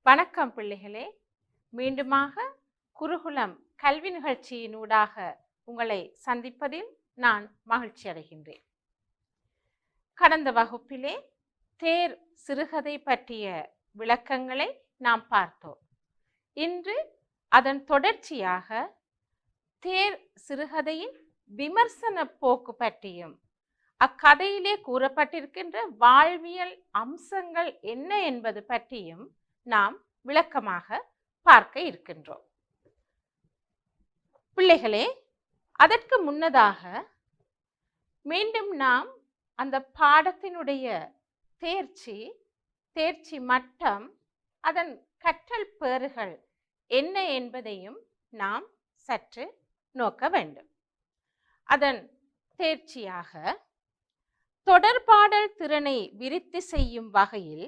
வணக்கம் பிள்ளைகளே. மீண்டுமாக குருகுலம் கல்வி நிகழ்ச்சியினூடாக உங்களை சந்திப்பதில் நான் மகிழ்ச்சி அடைகின்றேன். கடந்த வகுப்பிலே தேர் சிறுகதை பற்றிய விளக்கங்களை நாம் பார்த்தோம். இன்று அதன் தொடர்ச்சியாக தேர் சிறுகதையின் விமர்சன போக்கு பற்றியும் அக்கதையிலே கூறப்பட்டிருக்கின்ற வாழ்வியல் அம்சங்கள் என்ன என்பது பற்றியும் நாம் விளக்கமாக பார்க்க இருக்கின்றோம். பிள்ளைகளே, அதற்கு முன்னதாக மீண்டும் நாம் அந்த பாடத்தினுடைய தேர்ச்சி மட்டம், அதன் கற்றல் பேறுகள் என்ன என்பதையும் நாம் சற்று நோக்க வேண்டும். அதன் தேர்ச்சியாக தொடர்பாடல் திறனை விருத்தி செய்யும் வகையில்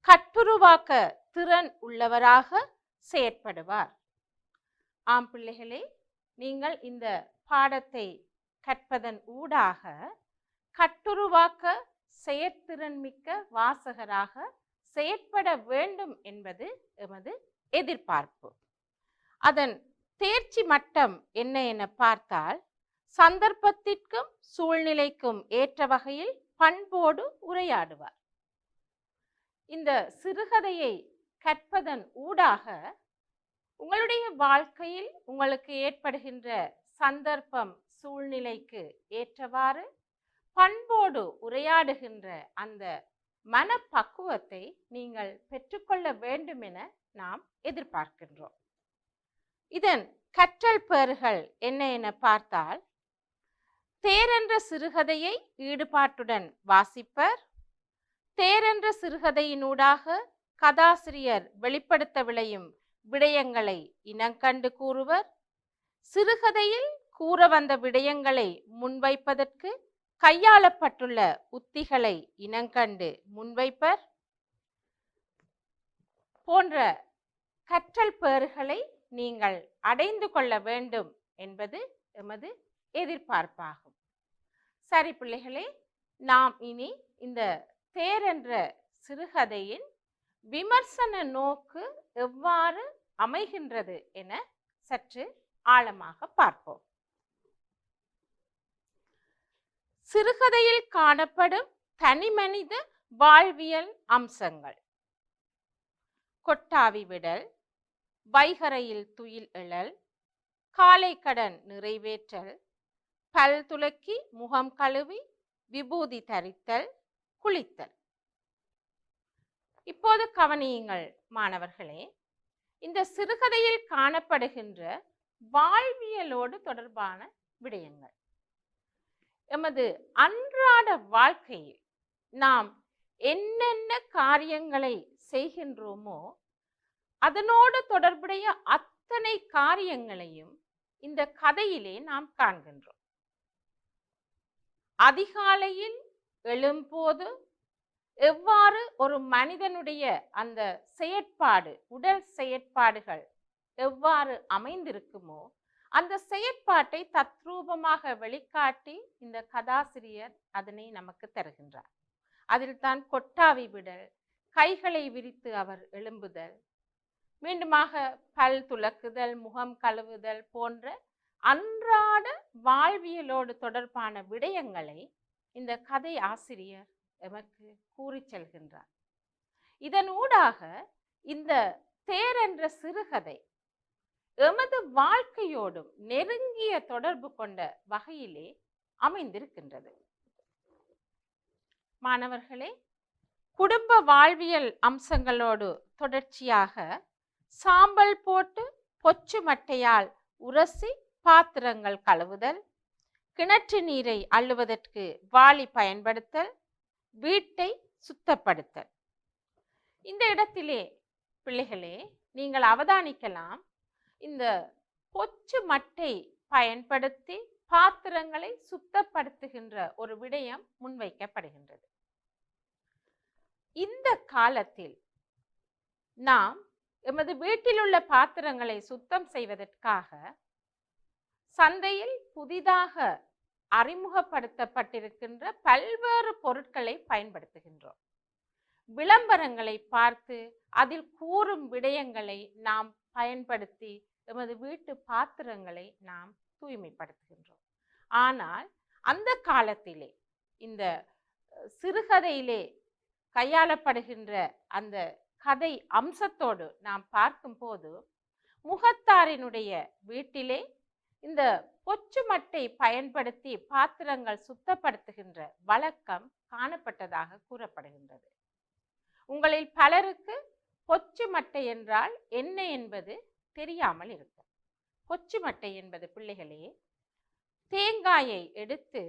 கட்டுருவாக்க திறன் உள்ளவராக செயற்படுவார். ஆம் பிள்ளைகளே, நீங்கள் இந்த பாடத்தை கற்பதன் ஊடாக கட்டுருவாக்க செயற்திறன் மிக்க வாசகராக செயற்பட வேண்டும் என்பது எமது எதிர்பார்ப்பு. அதன் தேர்ச்சி மட்டம் என்ன என பார்த்தால், சந்தர்ப்பத்திற்கும் சூழ்நிலைக்கும் ஏற்ற வகையில் பண்போடு உரையாடுவார். இந்த சிறுகதையை கற்பதன் ஊடாக உங்களுடைய வாழ்க்கையில் உங்களுக்கு ஏற்படுகின்ற சந்தர்ப்பம் சூழ்நிலைக்கு ஏற்றவாறு பண்போடு உரையாடுகின்ற அந்த மனப்பக்குவத்தை நீங்கள் பெற்றுக்கொள்ள வேண்டும் என நாம் எதிர்பார்க்கின்றோம். இதன் கற்றல் பேறுகள் என்ன என பார்த்தால், தேரென்ற சிறுகதையை ஈடுபாட்டுடன் வாசிப்பர். தேரென்ற சிறுகதையினூடாக கதாசிரியர் வெளிப்படுத்த விளையும் விடயங்களை இனங்கண்டு கூறுவர். சிறுகதையில் கூற வந்த விடயங்களை முன்வைப்பதற்கு கையாளப்பட்டுள்ள உத்திகளை இனங்கண்டு முன்வைப்பர். போன்ற கற்றல் பேறுகளை நீங்கள் அடைந்து கொள்ள வேண்டும் என்பது எமது எதிர்பார்ப்பாகும். சரி பிள்ளைகளே, நாம் இனி இந்த தேர் என்ற சிறுகதையின் விமர்சன நோக்கு எவ்வாறு அமைகின்றது என சற்று ஆழமாக பார்ப்போம். சிறுகதையில் காணப்படும் தனிமனித வாழ்வியல் அம்சங்கள்: கொட்டாவி விடல், வைகரையில் துயில் எழல், காலை கடன் நிறைவேற்றல், பல் துலக்கி முகம் கழுவி விபூதி தரித்தல், குளித்தல். இப்போது கவனியுங்கள் மாணவர்களே, இந்த சிறுகதையில் காணப்படுகின்ற வாழ்வியலோடு தொடர்பான விடயங்கள். எமது அன்றாட வாழ்க்கையில் நாம் என்னென்ன காரியங்களை செய்கின்றோமோ அதனோடு தொடர்புடைய அத்தனை காரியங்களையும் இந்த கதையிலே நாம் காண்கின்றோம். அதிகாலையில் எழும்போது எவ்வாறு ஒரு மனிதனுடைய அந்த செயற்பாடு, உடல் செயற்பாடுகள் எவ்வாறு அமைந்திருக்குமோ அந்த செயற்பாட்டை தத்ரூபமாக வெளிக்காட்டி இந்த கதாசிரியர் அதனை நமக்கு தருகின்றார். அதில் தான் கொட்டாவி விடல், கைகளை விரித்து அவர் எழும்புதல், மீண்டுமாக பல் துலக்குதல், முகம் கழுவுதல் போன்ற அன்றாட வாழ்வியலோடு தொடர்பான விடயங்களை இந்த கதை ஆசிரியர் எமக்கு கூறி செல்கின்றார். இதனூடாக இந்த தேர் என்ற சிறுகதை எமது வாழ்க்கையோடும் நெருங்கிய தொடர்பு கொண்ட வகையிலே அமைந்திருக்கின்றது. மாணவர்களே, குடும்ப வாழ்வியல் அம்சங்களோடு தொடர்ச்சியாக சாம்பல் போட்டு பொச்சு மட்டையால் உரசி பாத்திரங்கள் கழுவுதல், கிணற்று நீரை அள்ளுவதற்கு வாளி பயன்படுத்தல், வீட்டை சுத்தப்படுத்தல். இந்த இடத்திலே பிள்ளைகளே நீங்கள் அவதானிக்கலாம், இந்த பொச்சு மட்டை பயன்படுத்தி பாத்திரங்களை சுத்தப்படுத்துகின்ற ஒரு விடயம் முன்வைக்கப்படுகின்றது. இந்த காலத்தில் நாம் எமது வீட்டில் உள்ள பாத்திரங்களை சுத்தம் செய்வதற்காக சந்தையில் புதிதாக அறிமுகப்படுத்தப்பட்டிருக்கின்ற பல்வேறு பொருட்களை பயன்படுத்துகின்றோம். விளம்பரங்களை பார்த்து அதில் கூறும் விடயங்களை நாம் பயன்படுத்தி எமது வீட்டு பாத்திரங்களை நாம் தூய்மைப்படுத்துகின்றோம். ஆனால் அந்த காலத்திலே இந்த சிறுகதையிலே கையாளப்படுகின்ற அந்த கதை அம்சத்தோடு நாம் பார்க்கும்போது முகத்தாரினுடைய வீட்டிலே இந்த பொச்சு மட்டை பயன்படுத்தி பாத்திரங்கள் சுத்தப்படுத்துகின்ற வழக்கம் காணப்பட்டதாக கூறப்படுகின்றது. உங்களில் பலருக்கு பொச்சு மட்டை என்றால் என்ன என்பது தெரியாமல் இருக்கும். பொச்சு மட்டை என்பது பிள்ளைகளே, தேங்காயை எடுத்து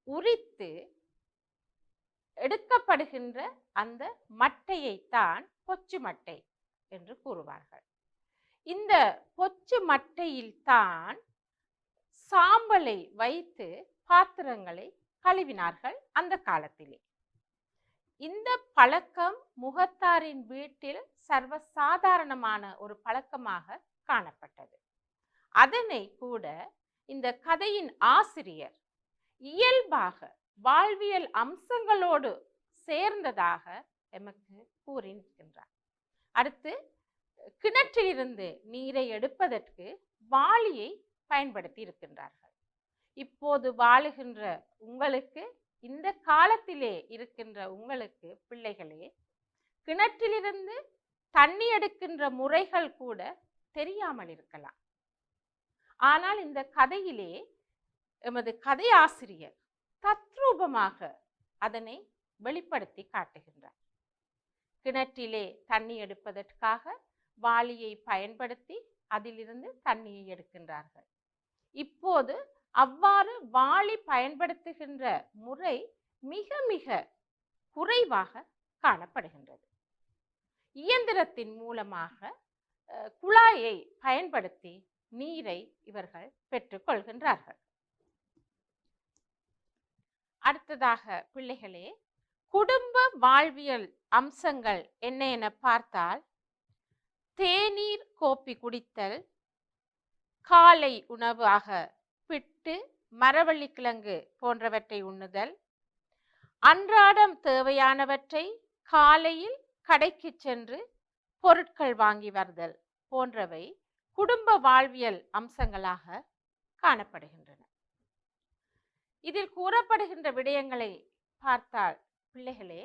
உரித்து எடுக்கப்படுகின்ற அந்த மட்டையைத்தான் பொச்சு மட்டை என்று கூறுவார்கள். இந்த பொச்சு மட்டையில் தான் சாம்பலை வைத்து பாத்திரங்களை கழுவினார்கள் அந்த காலத்திலே. இந்த பழக்கம் முகத்தாரின் வீட்டில் சர்வசாதாரணமான ஒரு பழக்கமாக காணப்பட்டது. அதனை கூட இந்த கதையின் ஆசிரியர் இயல்பாக வாழ்வியல் அம்சங்களோடு சேர்ந்ததாக எமக்கு கூறியிருக்கின்றார். அடுத்து, கிணற்றிலிருந்து நீரை எடுப்பதற்கு வாளியை பயன்படுத்தி இருக்கின்றார்கள். இப்போது வாழுகின்ற உங்களுக்கு, இந்த காலத்திலே இருக்கின்ற உங்களுக்கு பிள்ளைகளே, கிணற்றிலிருந்து தண்ணி எடுக்கின்ற முறைகள் கூட தெரியாமல் இருக்கலாம். ஆனால் இந்த கதையிலே எமது கதை ஆசிரியர் தத்ரூபமாக அதனை வெளிப்படுத்தி காட்டுகின்றார். கிணற்றிலே தண்ணி எடுப்பதற்காக வாளியை பயன்படுத்தி அதிலிருந்து தண்ணியை எடுக்கின்றார்கள். இப்போது அவ்வாறு வாளி பயன்படுத்துகின்ற முறை மிக மிக குறைவாக காணப்படுகின்றது. இயந்திரத்தின் மூலமாக குழாயை பயன்படுத்தி நீரை இவர்கள் பெற்றுக்கொள்கின்றார்கள். அடுத்ததாக பிள்ளைகளே, குடும்ப வாழ்வியல் அம்சங்கள் என்ன என பார்த்தால், தேநீர் கோப்பி குடித்தல், காலை உணவாக பிட்டு மரவள்ளிக்கிழங்கு போன்றவற்றை உண்ணுதல், அன்றாடம் தேவையானவற்றை காலையில் கடைக்கு சென்று பொருட்கள் வாங்கி வருதல் போன்றவை குடும்ப வாழ்வியல் அம்சங்களாக காணப்படுகின்றன. இதில் கூறப்படுகின்ற விடயங்களை பார்த்தால் பிள்ளைகளே,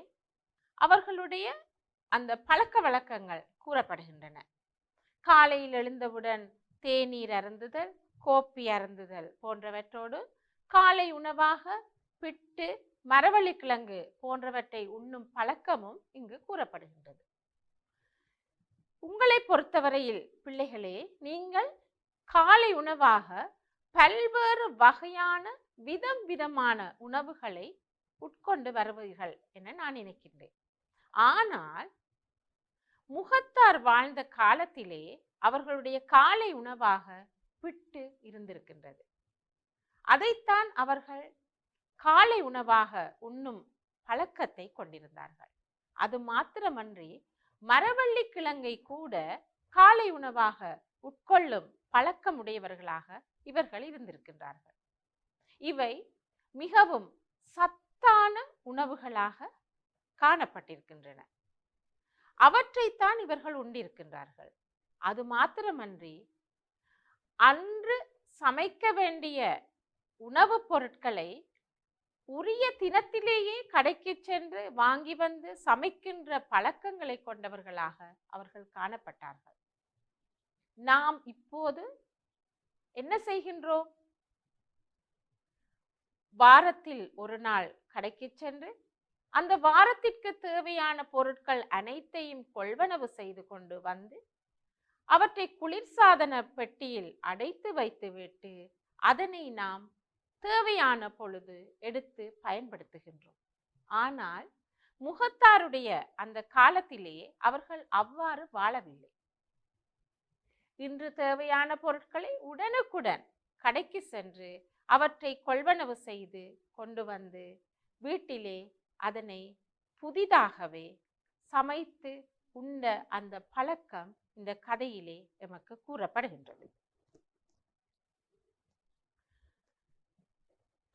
அவர்களுடைய அந்த பழக்க வழக்கங்கள் கூறப்படுகின்றன. காலையில் எழுந்தவுடன் தேநீர் அருந்துதல், கோப்பி அருந்துதல் போன்றவற்றோடு காலை உணவாக பிட்டு மரவள்ளிக்கிழங்கு போன்றவற்றை உண்ணும் பழக்கமும் இங்கு கூறப்படுகின்றது. உங்களை பொறுத்தவரையில் பிள்ளைகளே, நீங்கள் காலை உணவாக பல்வேறு வகையான விதமான உணவுகளை உட்கொண்டு வருவீர்கள் என நான் நினைக்கின்றேன். ஆனால் முகத்தார் வாழ்ந்த காலத்திலே அவர்களுடைய காலை உணவாக பிட்டு இருந்திருக்கின்றது. அதைத்தான் அவர்கள் காலை உணவாக உண்ணும் பழக்கத்தை கொண்டிருந்தார்கள். அது மாத்திரமன்றி மரவள்ளிக்கிழங்கை கூட காலை உணவாக உட்கொள்ளும் பழக்கமுடையவர்களாக இவர்கள் இருந்திருக்கின்றார்கள். இவை மிகவும் சத்தான உணவுகளாக காணப்பட்டிருக்கின்றன. அவற்றைத்தான் இவர்கள் உண்டிருக்கின்றார்கள். அது மாத்திரமன்றி அன்று சமைக்க வேண்டிய உணவுப் பொருட்களை உரிய தினத்திலேயே கடைக்கு சென்று வாங்கி வந்து சமைக்கின்ற பழக்கங்களை கொண்டவர்களாக அவர்கள் காணப்பட்டார்கள். நாம் இப்போது என்ன செய்கின்றோம்? வாரத்தில் ஒரு நாள் கடைக்கு சென்று அந்த வாரத்திற்கு தேவையான பொருட்கள் அனைத்தையும் கொள்வனவு செய்து கொண்டு வந்து அவற்றை குளிர்சாதன பெட்டியில் அடைத்து வைத்துவிட்டு அதனை நாம் தேவையான பொழுது எடுத்து பயன்படுத்துகின்றோம். ஆனால் முகத்தாருடைய அந்த காலத்திலே அவர்கள் அவ்வாறு வாழவில்லை. இன்று தேவையான பொருட்களை உடனுக்குடன் கடைக்கு சென்று அவற்றை கொள்வனவு செய்து கொண்டு வந்து வீட்டிலே அதனை புதிதாகவே சமைத்து உண்ட அந்த பழக்கம் இந்த கதையிலே எமக்கு கூறப்படுகின்றது.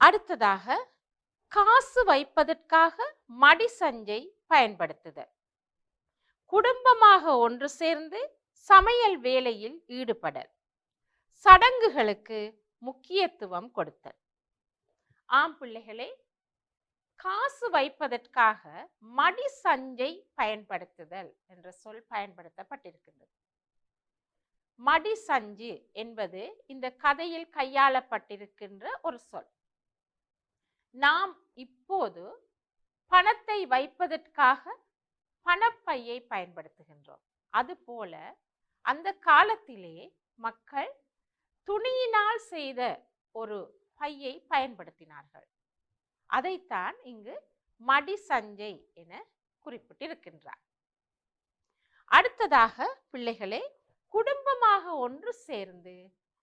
அடுத்ததாக, காசு வைப்பதற்காக மடி சஞ்சை பயன்படுத்துதல். குடும்பமாக ஒன்று சேர்ந்து சமையல் வேலையில் ஈடுபடல். சடங்குகளுக்கு முக்கியத்துவம் கொடுத்தல். ஆம் பிள்ளைகளே, காசு வைப்பதற்காக மடி சஞ்சை பயன்படுத்துதல் என்ற சொல் பயன்படுத்தப்பட்டிருக்கின்றது. மடி சஞ்சு என்பது இந்த கதையில் கையாளப்பட்டிருக்கின்ற ஒரு சொல். நாம் இப்போது பணத்தை வைப்பதற்காக பணப்பையை பயன்படுத்துகின்றோம். அதுபோல அந்த காலத்திலே மக்கள் துணியினால் செய்த ஒரு பையை பயன்படுத்தினார்கள். அதைத்தான் இங்கு மடி சஞ்சை என குறிப்பிட்டிருக்கின்றார். அடுத்ததாக பிள்ளைகளே, குடும்பமாக ஒன்று சேர்ந்து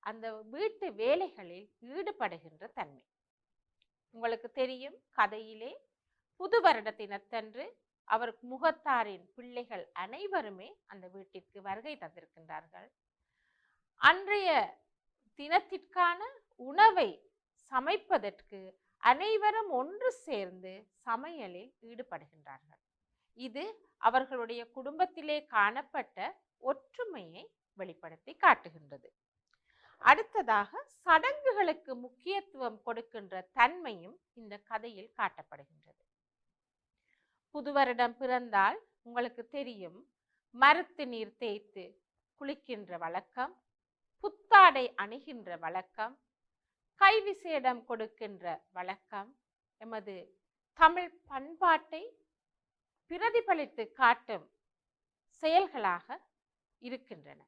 அந்த வீட்டு வேலைகளில் ஈடுபடுகின்ற தன்மை. உங்களுக்கு தெரியும், கதையிலே புது வருட தினத்தன்று அவர் முகத்தாரின் பிள்ளைகள் அனைவருமே அந்த வீட்டிற்கு வருகை தந்திருக்கின்றார்கள். அன்றைய தினத்திற்கான உணவை சமைப்பதற்கு அனைவரும் ஒன்று சேர்ந்து சமையலில் ஈடுபடுகின்றார்கள். இது அவர்களுடைய குடும்பத்திலே காணப்பட்ட ஒற்றுமையை வெளிப்படுத்தி காட்டுகின்றது. அடுத்ததாக சடங்குகளுக்கு முக்கியத்துவம் கொடுக்கின்ற தன்மையும் இந்த கதையில் காட்டப்படுகின்றது. புது வருடம் பிறந்தால் உங்களுக்கு தெரியும், மருத்து நீர் தேய்த்து குளிக்கின்ற வழக்கம், புத்தாடை அணிகின்ற வழக்கம், கைவிசேடம் கொடுக்கின்ற வழக்கம் எமது தமிழ் பண்பாட்டை பிரதிபலித்து காட்டும் செயல்களாக இருக்கின்றன.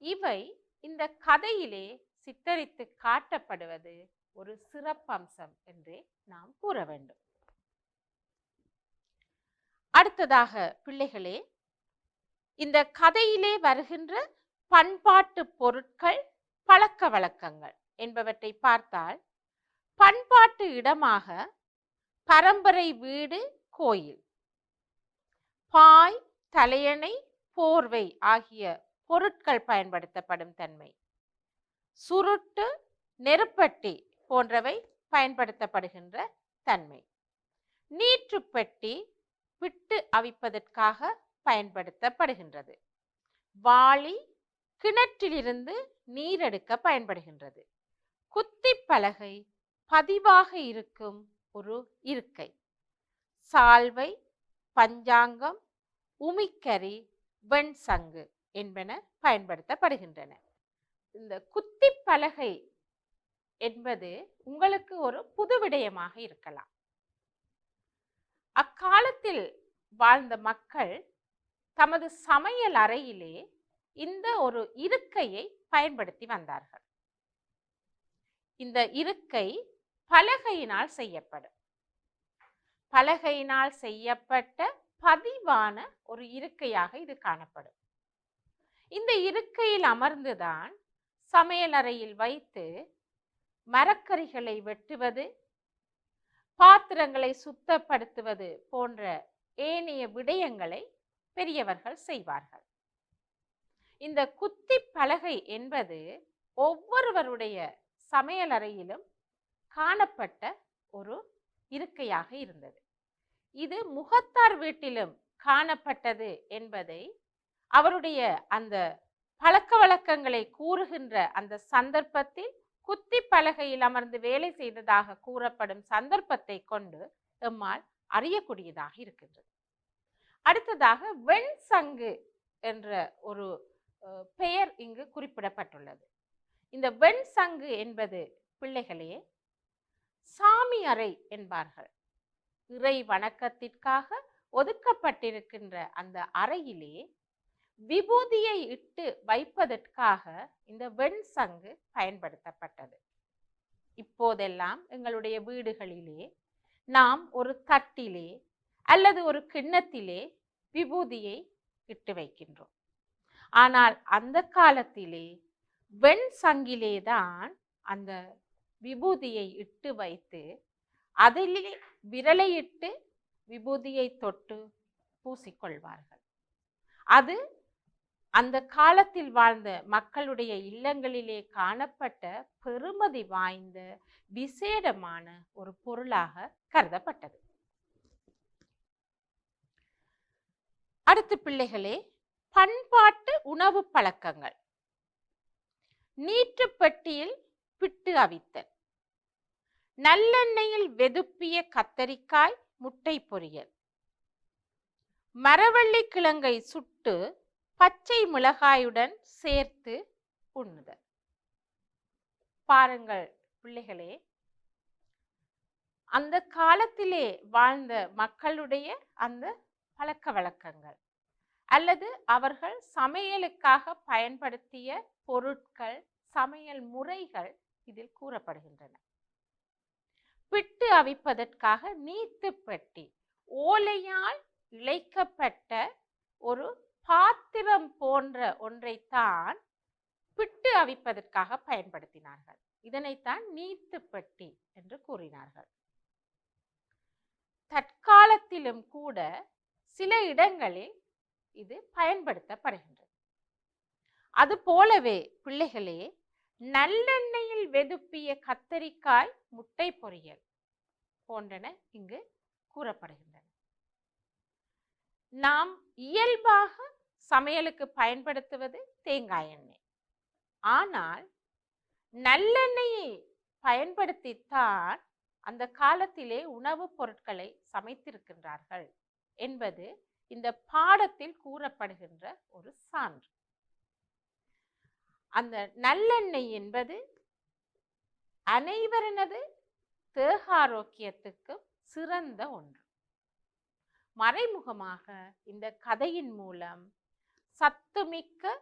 இவை இந்த கதையிலே சித்தரித்து காட்டப்படுவது ஒரு சிறப்பம்சம் என்றே நாம் கூற வேண்டும். அடுத்ததாக பிள்ளைகளே, இந்த கதையிலே வருகின்ற பண்பாட்டு பொருட்கள், பழக்க வழக்கங்கள் என்பவற்றை பார்த்தால், பண்பாட்டு இடமாக பரம்பரை வீடு, கோயில், பாய், தலையணை, போர்வை ஆகிய பொருட்கள் பயன்படுத்தப்படும் தன்மை, சுருட்டு, நெருப்பட்டி போன்றவை பயன்படுத்தப்படுகின்ற தன்மை, நீற்றுப்பெட்டி விட்டு அவிப்பதற்காக பயன்படுத்தப்படுகின்றது, வாளி கிணற்றிலிருந்து நீரெடுக்க பயன்படுகின்றது, குத்தி பலகை பதிவாக இருக்கும் ஒரு இருக்கை, சால்வை, பஞ்சாங்கம், உமிக்கரி, வெண்சங்கு என்பன பயன்படுத்தப்படுகின்றன. இந்த குத்தி பலகை என்பது உங்களுக்கு ஒரு புது விடயமாக இருக்கலாம். அக்காலத்தில் வாழ்ந்த மக்கள் தமது சமையல் அறையிலே இந்த ஒரு இருக்கையை பயன்படுத்தி வந்தார்கள். இந்த இருக்கை பலகையினால் செய்யப்படும். பலகையினால் செய்யப்பட்ட பதிவான ஒரு இருக்கையாக இது காணப்படும். இந்த இருக்கையில் அமர்ந்துதான் சமையல் அறையில் வைத்து மரக்கறிகளை வெட்டுவது, பாத்திரங்களை சுத்தப்படுத்துவது போன்ற ஏனைய விடயங்களை பெரியவர்கள் செய்வார்கள். இந்த குத்தி பலகை என்பது ஒவ்வொருவருடைய சமையல் அறையிலும் காணப்பட்ட ஒரு இருக்கையாக இருந்தது. இது முகத்தார் வீட்டிலும் காணப்பட்டது என்பதை அவருடைய அந்த பழக்க வழக்கங்களை கூறுகின்ற அந்த சந்தர்ப்பத்தில், குத்தி பலகையில் அமர்ந்து வேலை செய்ததாக கூறப்படும் சந்தர்ப்பத்தை கொண்டு எம்மால் அறியக்கூடியதாக இருக்கின்றது. அடுத்ததாக வெண்சங்கு என்ற ஒரு பெயர் இங்கு குறிப்பிடப்பட்டுள்ளது. இந்த வெண்சங்கு என்பது பிள்ளைகளே சாமி அறை என்பார்கள். இறை வணக்கத்திற்காக ஒதுக்கப்பட்டிருக்கின்ற அந்த அறையிலே விபூதியை இட்டு வைப்பதற்காக இந்த வெண்சங்கு பயன்படுத்தப்பட்டது. இப்போதெல்லாம் எங்களுடைய வீடுகளிலே நாம் ஒரு தட்டிலே அல்லது ஒரு கிண்ணத்திலே விபூதியை இட்டு வைக்கின்றோம். ஆனால் அந்த காலத்திலே வெண்சங்கிலேதான் அந்த விபூதியை இட்டு வைத்து அதிலே விரலையிட்டு விபூதியை தொட்டு பூசிக்கொள்வார்கள். அது அந்த காலத்தில் வாழ்ந்த மக்களுடைய இல்லங்களிலே காணப்பட்ட பெருமதி வாய்ந்த விசேடமான ஒரு பொருளாக கருதப்பட்டது. அடுத்து பிள்ளைகளே, பண்பாட்டு உணவு பழக்கங்கள். நீற்றுப்பெட்டியில் பிட்டு அவித்தல், நல்லெண்ணெயில் வெதுப்பிய கத்தரிக்காய் முட்டை பொரியல், மரவள்ளி கிழங்கை சுட்டு பச்சை மிளகாயுடன் சேர்த்து உண்ணுதல். பாருங்கள் பிள்ளைகளே, அந்த காலத்திலே வாழ்ந்த மக்களுடைய அந்த பழக்க வழக்கங்கள் அல்லது அவர்கள் சமையலுக்காக பயன்படுத்திய பொருட்கள், சமையல் முறைகள் இதில் கூறப்படுகின்றன. பிட்டு அவிப்பதற்காக நீத்துப்பெட்டி, ஓலையால் இழைக்கப்பட்ட ஒரு பாத்திரம் போன்ற ஒன்றைத்தான் பிட்டு அவிப்பதற்காக பயன்படுத்தினார்கள். இதனைத்தான் நீத்துப்பெட்டி என்று கூறினார்கள். தற்காலத்திலும் கூட சில இடங்களில் இது பயன்படுத்தப்படுகின்றது. அது போலவே பிள்ளைகளே, நல்லெண்ணெயில் வெதுப்பிய கத்தரிக்காய் முட்டை பொரியல் போன்றன இங்கு கூறப்படுகின்றன. நாம் இயல்பாக சமையலுக்கு பயன்படுத்துவது தேங்காய் எண்ணெய். ஆனால் நல்லெண்ணெயை பயன்படுத்தித்தான் அந்த காலத்திலே உணவுப் பொருட்களை சமைத்திருக்கின்றார்கள் என்பது இந்த பாடத்தில் கூறப்படுகின்ற ஒரு சான்று. அந்த நல்லெண்ணெய் என்பது அனைவரனது தேக ஆரோக்கியத்துக்கும் சிறந்த ஒன்று. மறைமுகமாக இந்த கதையின் மூலம் சத்துமிக்க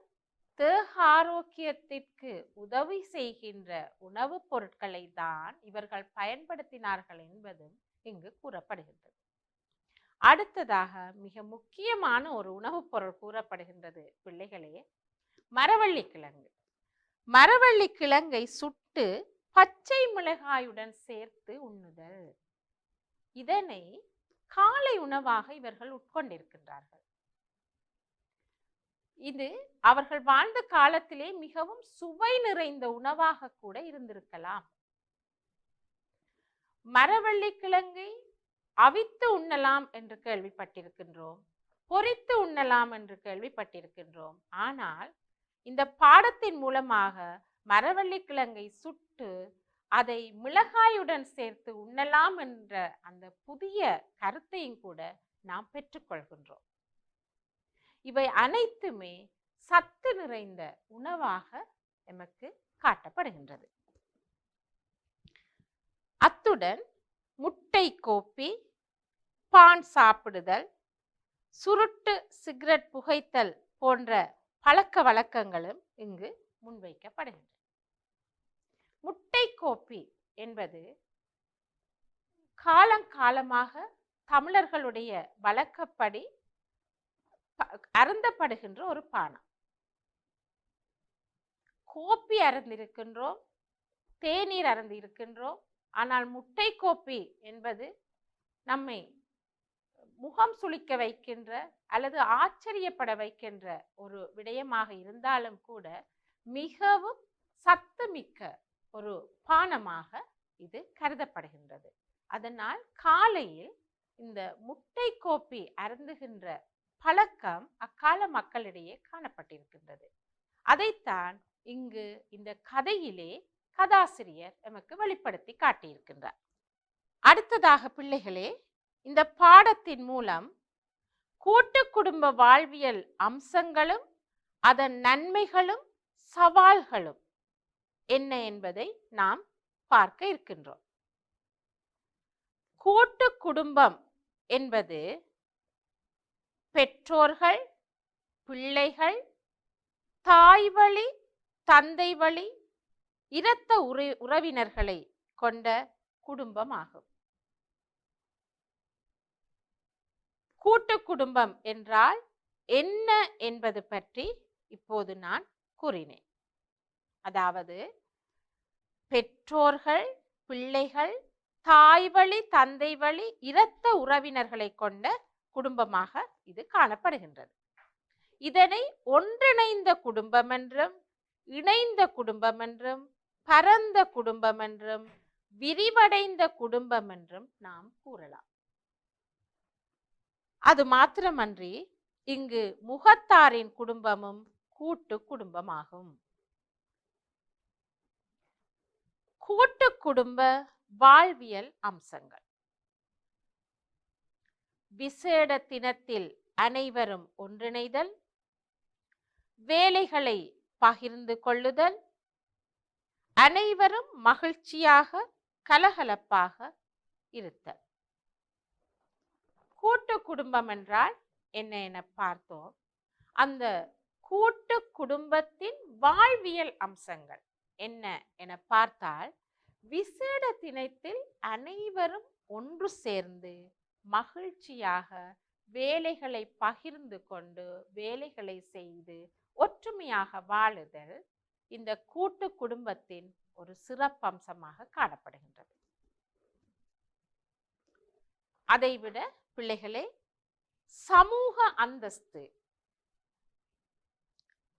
தேக ஆரோக்கியத்திற்கு உதவி செய்கின்ற உணவுப் பொருட்களை தான் இவர்கள் பயன்படுத்தினார்கள் என்பதும் இங்கு கூறப்படுகின்றது. அடுத்ததாக மிக முக்கியமான ஒரு உணவுப் பொருள் கூறப்படுகின்றது பிள்ளைகளே, மரவள்ளி கிழங்கு. மரவள்ளி கிழங்கை சுட்டு பச்சை மிளகாயுடன் சேர்த்து உண்ணுதல். இதனை காலை உணவாக இவர்கள் உட்கொண்டிருக்கின்றார்கள். இது அவர்கள் வாழ்ந்த காலத்திலே மிகவும் சுவை நிறைந்த உணவாக கூட இருந்திருக்கலாம். மரவள்ளி கிழங்கை அவித்து உண்ணலாம் என்று கேள்விப்பட்டிருக்கின்றோம், பொரித்து உண்ணலாம் என்று கேள்விப்பட்டிருக்கின்றோம். ஆனால் இந்த பாடத்தின் மூலமாக மரவள்ளி கிழங்கை சுட்டு அதை மிளகாயுடன் சேர்த்து உண்ணலாம் என்ற அந்த புதிய கருத்தையும் கூட நாம் பெற்றுக்கொள்கின்றோம். இவை அனைத்துமே சத்து நிறைந்த உணவாக எமக்கு காட்டப்படுகின்றது. அத்துடன் முட்டை கோப்பி, பான் சாப்பிடுதல், சுருட்டு சிகரெட் புகைத்தல் போன்ற பழக்க வழக்கங்களும் இங்கு முன்வைக்கப்படுகின்றன. முட்டை கோப்பி என்பது காலங்காலமாக தமிழர்களுடைய வழக்கப்படி அருந்தப்படுகின்ற ஒரு பானம். கோப்பி அருந்திருக்கின்றோம், தேநீர் அருந்தி இருக்கின்றோம். ஆனால் முட்டை கோப்பி என்பது நம்மை முகம் சுளிக்க வைக்கின்ற அல்லது ஆச்சரியப்பட வைக்கின்ற ஒரு விடயமாக இருந்தாலும் கூட மிகவும் சத்துமிக்க ஒரு பானமாக இது கருதப்படுகின்றது. அதனால் காலையில் இந்த முட்டை கோப்பி அருந்துகின்ற பழக்கம் அக்கால மக்களிடையே காணப்பட்டிருக்கின்றது. அதைத்தான் இங்கு இந்த கதையிலே கதாசிரியர் நமக்கு வெளிப்படுத்தி காட்டியிருக்கின்றார். அடுத்ததாக பிள்ளைகளே, இந்த பாடத்தின் மூலம் கூட்டு குடும்ப வாழ்வியல் அம்சங்களும் அதன் நன்மைகளும் சவால்களும் என்ன என்பதை நாம் பார்க்க இருக்கின்றோம். கூட்டு குடும்பம் என்பது பெற்றோர்கள், பிள்ளைகள், தாய் வழி, தந்தை வழி, இரத்த உறவினர்களை கொண்ட குடும்பம் ஆகும். கூட்டு குடும்பம் என்றால் என்ன என்பது பற்றி இப்போது நான் கூறினேன். அதாவது பெற்றோர்கள், பிள்ளைகள், தாய் வழி, தந்தை வழி, இரத்த உறவினர்களை கொண்ட குடும்பமாக இது காணப்படுகின்றது. இதனை ஒன்றிணைந்த குடும்பம் என்றும், இணைந்த குடும்பம் என்றும், பரந்த குடும்பம் என்றும், விரிவடைந்த குடும்பம் என்றும் நாம் கூறலாம். அது மாத்திரமன்றி இங்கு முகத்தாரின் குடும்பமும் கூட்டு குடும்பமாகும். கூட்டு குடும்ப வாழ்வியல் அம்சங்கள். விசேட தினத்தில் அனைவரும் ஒன்றிணைதல், வேலைகளை பகிர்ந்து கொள்ளுதல், அனைவரும் மகிழ்ச்சியாக கலகலப்பாக இருத்தல். கூட்டு குடும்பம் என்றால் என்ன என பார்த்தோம். அந்த கூட்டு குடும்பத்தின் வாழ்வியல் அம்சங்கள் என்ன என பார்த்தால், விசேட தினத்தில் அனைவரும் ஒன்று சேர்ந்து மகிழ்ச்சியாக வேலைகளை பகிர்ந்து கொண்டு வேலைகளை செய்து ஒற்றுமையாக வாழுதல் இந்த கூட்டு குடும்பத்தின் ஒரு சிறப்பம்சமாக காணப்படுகின்றது. அதைவிட பிள்ளைகளே, சமூக அந்தஸ்து,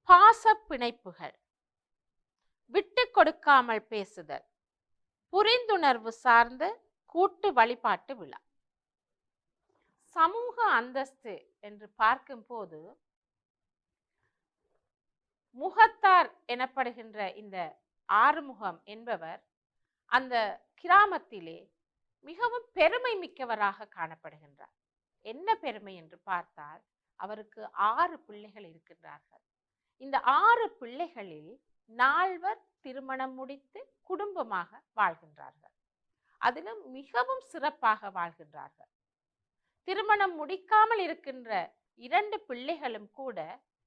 பாச பிணைப்புகள், விட்டு கொடுக்காமல் பேசுதல், புரிந்துணர்வு சார்ந்த கூட்டு வழிபாட்டு விழா. சமூக அந்தஸ்து என்று பார்க்கும் போது, முகத்தார் எனப்படுகின்ற இந்த ஆறுமுகம் என்பவர் அந்த கிராமத்திலே மிகவும் பெருமை மிக்கவராக காணப்படுகின்றார். என்ன பெருமை என்று பார்த்தால், அவருக்கு 6 பிள்ளைகள் இருக்கின்றார்கள். இந்த 6 பிள்ளைகளில் 4 திருமணம் முடித்து குடும்பமாக வாழ்கின்றார்கள். அதிலும் மிகவும் சிறப்பாக வாழ்கின்றார்கள். திருமணம் முடிக்காமல் இருக்கின்ற 2 பிள்ளைகளும் கூட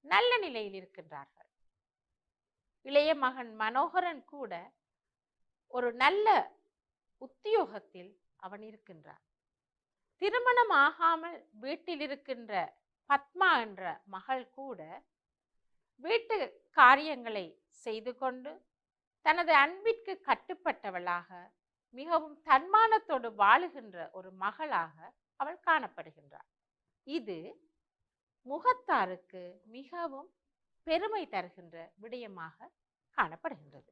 நல்ல நிலையில் இருக்கின்றார்கள். இளைய மகன் மனோகரன் கூட ஒரு நல்ல உத்தியோகத்தில் அவன் இருக்கின்றான். திருமணம் ஆகாமல் வீட்டில் இருக்கின்ற பத்மா என்ற மகள் கூட வீட்டு காரியங்களை செய்து கொண்டு தனது அன்பிற்கு கட்டுப்பட்டவளாக மிகவும் தன்மானத்தோடு வாழுகின்ற ஒரு மகளாக அவள் காணப்படுகின்றாள். இது முகத்தாருக்கு மிகவும் பெருமை தருகின்ற விடயமாக காணப்படுகின்றது.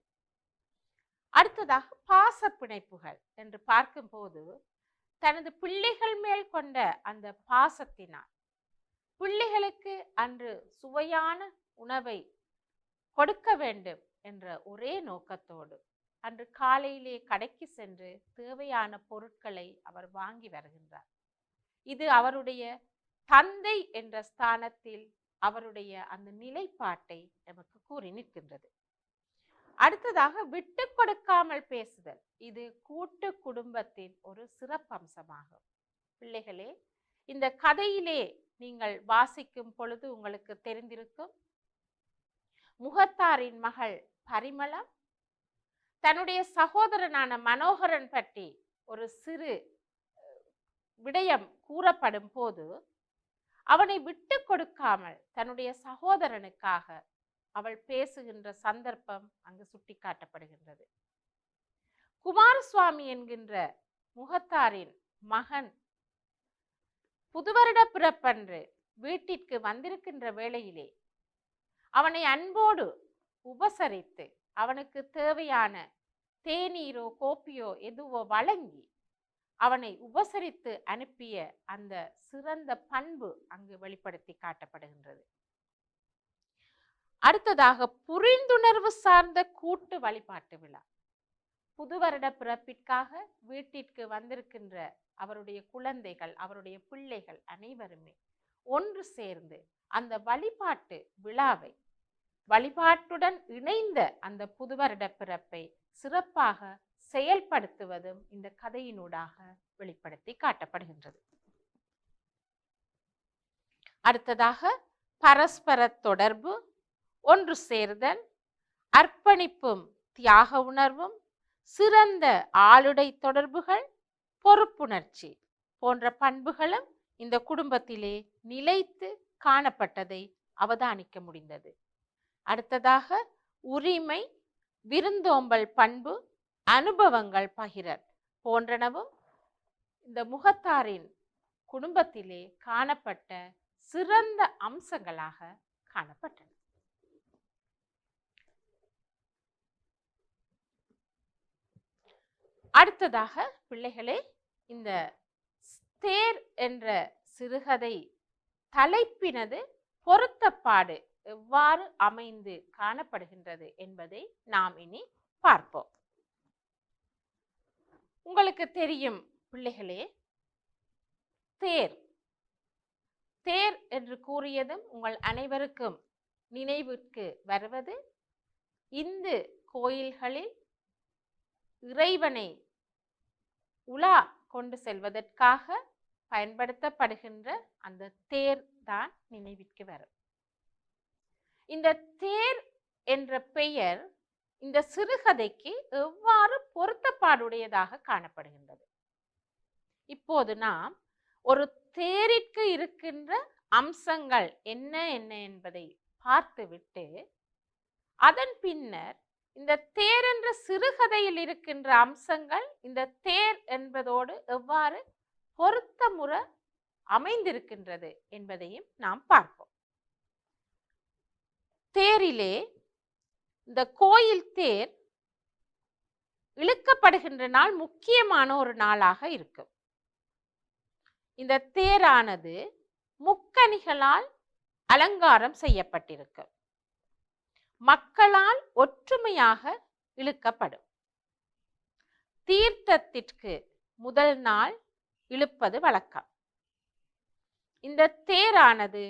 அடுத்ததாக பாச பிணைப்புகள் என்று பார்க்கும்போது, தனது பிள்ளைகள் மேல் கொண்ட அந்த பாசத்தினால் பிள்ளைகளுக்கு அன்று சுவையான உணவை கொடுக்க வேண்டும் என்ற ஒரே நோக்கத்தோடு அன்று காலையிலே கடைக்கு சென்று தேவையான பொருட்களை அவர் வாங்கி வருகின்றார். இது அவருடைய தந்தை என்ற ஸ்தானத்தில் அவருடைய அந்த நிலைப்பாட்டை நமக்கு கூறி நிற்கின்றது. அடுத்ததாக விட்டு கொடுக்காமல் பேசுதல். இது கூட்டு குடும்பத்தின் ஒரு சிறப்பம்சமாகும். பிள்ளைகளே, இந்த கதையிலே நீங்கள் வாசிக்கும் பொழுது உங்களுக்கு தெரிந்திருக்கும், முகத்தாரின் மகள் பரிமளம் தன்னுடைய சகோதரனான மனோகரன் பற்றி ஒரு சிறு விடயம் கூறப்படும் போது அவனை விட்டு கொடுக்காமல் தன்னுடைய சகோதரனுக்காக அவள் பேசுகின்ற சந்தர்ப்பம் அங்கு சுட்டிக்காட்டப்படுகின்றது. குமாரசுவாமி என்கின்ற முகத்தாரின் மகன் புதுவருட பிறப்பன்று வீட்டிற்கு வந்திருக்கின்ற வேளையிலே அவனை அன்போடு உபசரித்து அவனுக்கு தேவையான தேநீரோ கோப்பியோ எதுவோ வழங்கி அவனை உபசரித்து அனுப்பிய அந்த சிறந்த பண்பு அங்கு வெளிப்படுத்தி காட்டப்படுகின்றது. அடுத்ததாக புரிந்துணர்வு சார்ந்த கூட்டு வழிபாட்டு விழா. புதுவருட பிறப்பிற்காக வீட்டிற்கு வந்திருக்கின்ற அவருடைய குழந்தைகள், அவருடைய பிள்ளைகள் அனைவருமே ஒன்று சேர்ந்து அந்த வழிபாட்டு விழாவை, வழிபாட்டுடன் இணைந்த அந்த புதுவருட பிறப்பை சிறப்பாக செயல்படுத்துவதும் இந்த கதையினூடாக வெளிப்படுத்தி காட்டப்படுகின்றது. அடுத்ததாக பரஸ்பர தொடர்பு, ஒன்று சேர்தல், அர்ப்பணிப்பும் தியாக உணர்வும், சிறந்த ஆளுடை தொடர்புகள், பொறுப்புணர்ச்சி போன்ற பண்புகளும் இந்த குடும்பத்திலே நிலைத்து காணப்பட்டதை அவதானிக்க முடிந்தது. அடுத்ததாக உரிமை, விருந்தோம்பல் பண்பு, அனுபவங்கள் பகிரல் போன்றனவும் இந்த முகத்தாரின் குடும்பத்திலே காணப்பட்ட சிறந்த அம்சங்களாக காணப்பட்டன. அடுத்ததாக பிள்ளைகளே, இந்த தேர் என்ற சிறுகதை தலைப்பினது பொருத்தப்பாடு எவ்வாறு அமைந்து காணப்படுகின்றது என்பதை நாம் இனி பார்ப்போம். உங்களுக்கு தெரியும் பிள்ளைகளே, தேர் தேர் என்று கூறியதும் உங்கள் அனைவருக்கும் நினைவுக்கு வருவது இந்து கோயில்களில் இறைவனை உலா கொண்டு செல்வதற்காக பயன்படுத்தப்படுகின்ற அந்த தேர் தான் நினைவிற்கு வரும். இந்த தேர் என்ற பெயர் இந்த சிறுகதைக்கு எவ்வாறு பொருத்தப்பாடுடையதாக காணப்படுகின்றது? இப்போது நாம் ஒரு தேரிற்கு இருக்கின்ற அம்சங்கள் என்ன என்ன என்பதை பார்த்துவிட்டு அதன் பின்னர் இந்த தேர் என்ற சிறுகதையில் இருக்கின்ற அம்சங்கள் இந்த தேர் என்பதோடு எவ்வாறு பொருத்தமுற அமைந்திருக்கின்றது என்பதையும் நாம் பார்ப்போம். தேரிலே இந்த கோயில் தேர் இழுக்கப்படுகின்ற நாள் முக்கியமான ஒரு நாளாக இருக்கும். இந்த தேரானது முக்கணிகளால் அலங்காரம் செய்யப்பட்டிருக்கும். மக்களால் ஒற்றுமையாக இழுக்கப்படும். தீர்த்தத்திற்கு முதல் நாள் இழுப்பது வழக்கம். இந்த தேரானது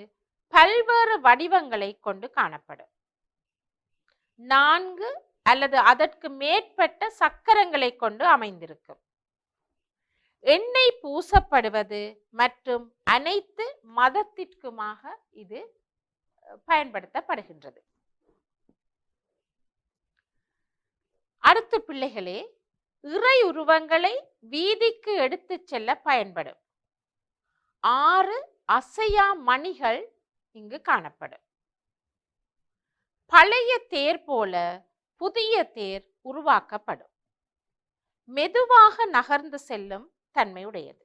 பல்வேறு வடிவங்களை கொண்டு காணப்படும். 4 அல்லது அதற்கு மேற்பட்ட சக்கரங்களை கொண்டு அமைந்திருக்கும். எண்ணெய் பூசப்படுவது மற்றும் அனைத்து மதத்திற்குமாக இது பயன்படுத்தப்படுகின்றது. அடுத்து பிள்ளைகளே, இறை உருவங்களை வீதிக்கு எடுத்து செல்ல பயன்படும் 6 அசையா மணிகள் இங்கு காணப்படும். பழைய தேர் போல புதிய தேர் உருவாக்கப்படும். மெதுவாக நகர்ந்து செல்லும் தன்மையுடையது.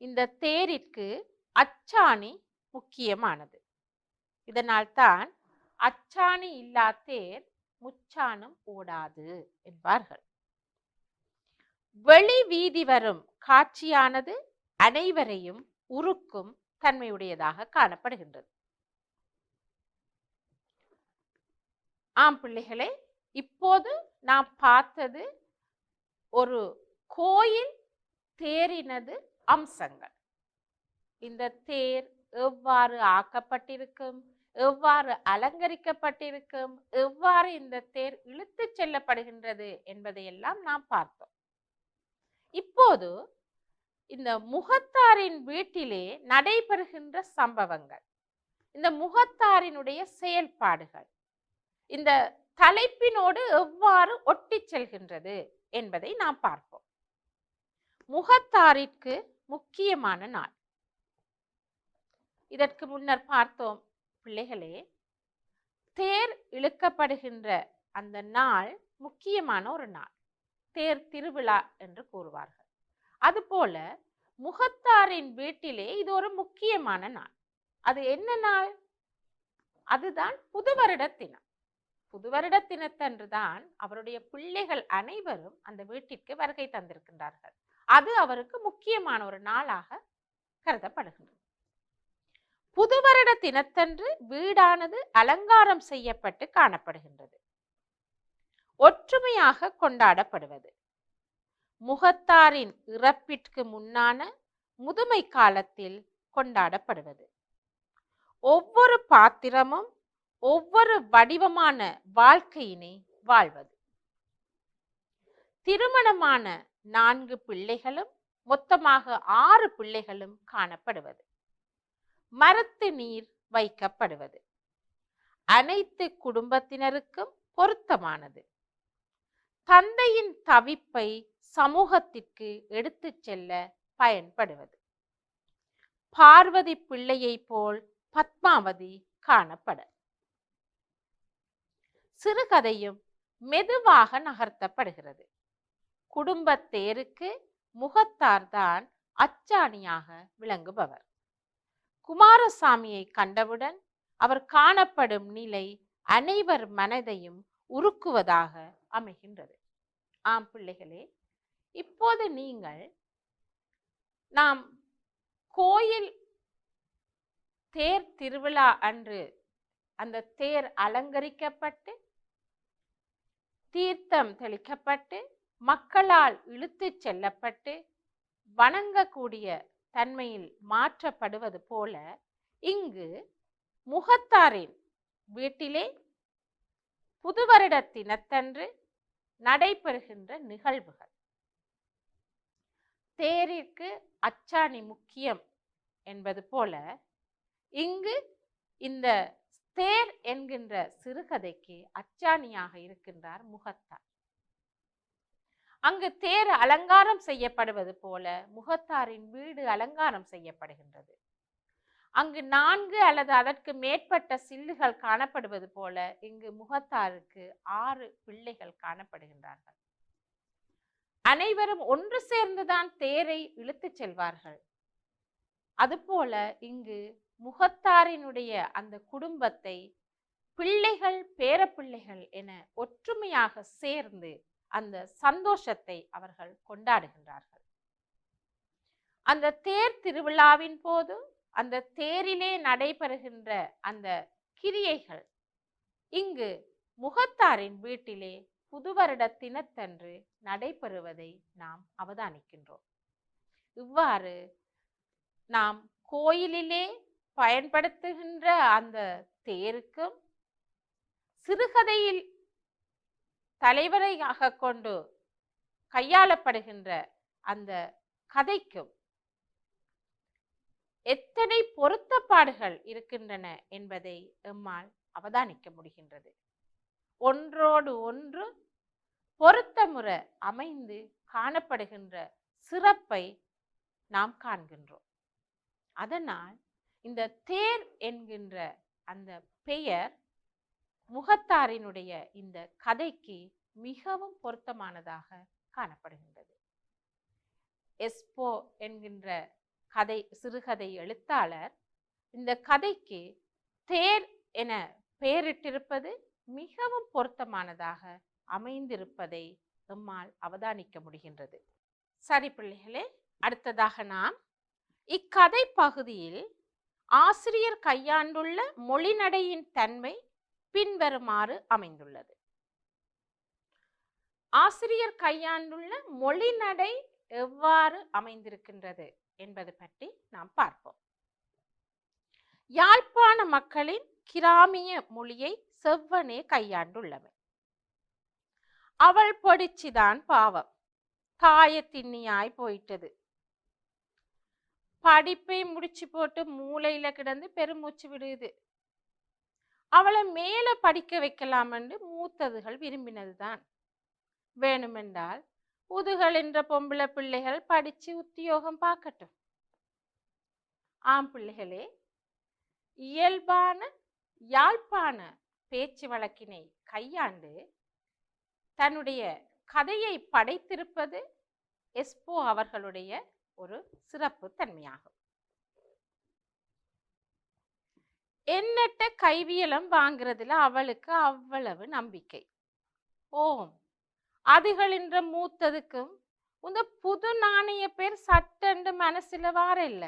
இந்த தேரிற்கு அச்சாணி முக்கியமானது. இதனால் தான் அச்சாணி இல்லா தேர் முச்சாணும் ஓடாது என்பார்கள். வெளி வீதி வரும் காட்சியானது அனைவரையும் உருக்கும் தன்மையுடையதாக காணப்படுகின்றது. ஆம் பிள்ளைகளே, இப்போது நாம் பார்த்தது ஒரு கோயில் தேரினது அம்சங்கள். இந்த தேர் எவ்வாறு ஆக்கப்பட்டிருக்கும், எவ்வாறு அலங்கரிக்கப்பட்டிருக்கும், எவ்வாறு இந்த தேர் இழுத்து செல்லப்படுகின்றது என்பதையெல்லாம் நாம் பார்த்தோம். இப்போது இந்த முகத்தாரின் வீட்டிலே நடைபெறுகின்ற சம்பவங்கள், இந்த முகத்தாரினுடைய செயல்பாடுகள் இந்த தலைப்பினோடு எவ்வாறு ஒட்டி செல்கின்றது என்பதை நாம் பார்ப்போம். முகத்தாரிற்கு முக்கியமான நாள். இதற்கு முன்னர் பார்த்தோம் பிள்ளைகளே, தேர் இழுக்கப்படுகின்ற அந்த நாள் முக்கியமான ஒரு நாள். தேர் திருவிழா என்று கூறுவார்கள். அதுபோல முகத்தாரின் வீட்டிலே இது ஒரு முக்கியமான நாள். அது என்ன நாள்? அதுதான் புதுவருட தினம். புதுவருட தினத்தன்றுதான் அவருடைய பிள்ளைகள் அனைவரும் அந்த வீட்டிற்கு வருகை தந்திருக்கின்றார்கள். அது அவருக்கு முக்கியமான ஒரு நாளாக கருதப்படுகின்றது. புதுவருட தினத்தன்று வீடானது அலங்காரம் செய்யப்பட்டு காணப்படுகின்றது. ஒற்றுமையாக கொண்டாடப்படுவது. முகத்தாரின் இறப்பிற்கு முன்னான முதுமை காலத்தில் கொண்டாடப்படுவது. ஒவ்வொரு பாத்திரமும் ஒவ்வொரு வடிவமான வாழ்க்கையினை வாழ்வது. திருமணமான 4 பிள்ளைகளும் மொத்தமாக 6 பிள்ளைகளும் காணப்படுவது. மரத்து நீர் வைக்கப்படுவது. அனைத்து குடும்பத்தினருக்கும் பொருத்தமானது. தந்தையின் தவிப்பை சமூகத்திற்கு எடுத்து செல்ல பயன்படுவது. பார்வதி பிள்ளையை போல் பத்மாவதி காணப்பட. சிறுகதையும் மெதுவாக நகர்த்தப்படுகிறது. குடும்பத்தேருக்கு முகத்தார்தான் அச்சாணியாக விளங்குபவர். குமாரசாமியை கண்டவுடன் அவர் காணப்படும் நிலை அனைவர் மனதையும் உருக்குவதாக அமைகின்றது. ஆம் பிள்ளைகளே, இப்போது நீங்கள் நாம் கோயில் தேர் திருவிழா அன்று அந்த தேர் அலங்கரிக்கப்பட்டு தீர்த்தம் தெளிக்கப்பட்டு மக்களால் இழுத்துச் செல்லப்பட்டு வணங்கக்கூடிய தன்மையில் மாற்றப்படுவது போல இங்கு முகத்தாரின் வீட்டிலே புதுவருட தினத்தன்று நடைபெறுகின்ற நிகழ்வுகள். தேரிற்கு அச்சாணி முக்கியம் என்பது போல இங்கு இந்த தேர் என்கின்ற சிறுகதைக்கு அச்சாணியாக இருக்கின்றார் முகத்தார். அங்கு தேர் அலங்காரம் செய்யப்படுவது போல முகத்தாரின் வீடு அலங்காரம் செய்யப்படுகின்றது. அங்கு 4 அல்லது அதற்கு மேற்பட்ட சில்லுகள் காணப்படுவது போல இங்கு முகத்தாருக்கு 6 பிள்ளைகள் காணப்படுகின்றார்கள். அனைவரும் ஒன்று சேர்ந்துதான் தேரை இழுத்துச் செல்வார்கள். அதுபோல இங்கு முகத்தாரினுடைய அந்த குடும்பத்தை பிள்ளைகள் பேரப்பிள்ளைகள் என ஒற்றுமையாக சேர்ந்து அந்த சந்தோஷத்தை அவர்கள் கொண்டாடுகின்றார்கள். அந்த தேர் திருவிழாவின் போது அந்த தேரிலே நடைபெறுகின்ற அந்த கிரியைகள் இங்கு முகத்தாரின் வீட்டிலே புதுவருட தினத்தன்று நடைபெறுவதை நாம் அவதானிக்கின்றோம். இவ்வாறு நாம் கோயிலிலே பயன்படுத்துகின்ற அந்த தேருக்கும் சிறுகதையில் தலைவரையாக கொண்டு கையாளப்படுகின்ற அந்த கதைக்கும் எத்தனை பொருத்தப்பாடுகள் இருக்கின்றன என்பதை எம்மால் அவதானிக்க முடிகின்றது. ஒன்றோடு ஒன்று பொருத்தமுற அமைந்து காணப்படுகின்ற சிறப்பை நாம் காண்கின்றோம். அதனால் இந்த தேர் என்கின்ற அந்த பெயர் முகத்தாரினுடைய இந்த கதைக்கு மிகவும் பொருத்தமானதாக காணப்படுகின்றது. எஸ்போ என்கின்ற சிறுகதை எழுத்தாளர் இந்த கதைக்கு தேர் என பெயரிட்டிருப்பது மிகவும் பொருத்தமானதாக அமைந்திருப்பதை நம்மால் அவதானிக்க முடிகின்றது. சரி பிள்ளைகளே, அடுத்ததாக நாம் இக்கதை பகுதியில் ஆசிரியர் கையாண்டுள்ள மொழிநடையின் தன்மை பின்வருமாறு அமைந்துள்ளது. ஆசிரியர் கையாண்டுள்ள மொழிநடை எவ்வாறு அமைந்திருக்கின்றது என்பது பற்றி நாம் பார்ப்போம். யாழ்ப்பாண மக்களின் கிராமிய மொழியை செவ்வனே கையாண்டுள்ளவை. அவள் பொடிச்சுதான் பாவம், தாயத்தின்னியாய் போயிட்டது. படிப்பை முடிச்சு போட்டு மூளையில கிடந்து பெருமூச்சு விடுது. அவளை மேல படிக்க வைக்கலாம் என்று மூத்ததுகள் விரும்பினதுதான். வேணுமென்றால் உதுகள் என்ற பொம்பளை பிள்ளைகள் படிச்சு உத்தியோகம் பார்க்கட்டும். ஆம் பிள்ளைகளே, இயல்பான யாழ்ப்பாண பேச்சு வழக்கினை கையாண்டு தன்னுடைய கதையை படைத்திருப்பது எஸ்போ அவர்களுடைய ஒரு சிறப்பு தன்மையாகும். எண்ணற்ற கைவியலம் வாங்குறதுல அவளுக்கு அவ்வளவு நம்பிக்கை. ஓம் அதுகளின்ற மூத்ததுக்கும் இந்த புது நாணய பேர் சட்டென்று மனசுல வார இல்ல.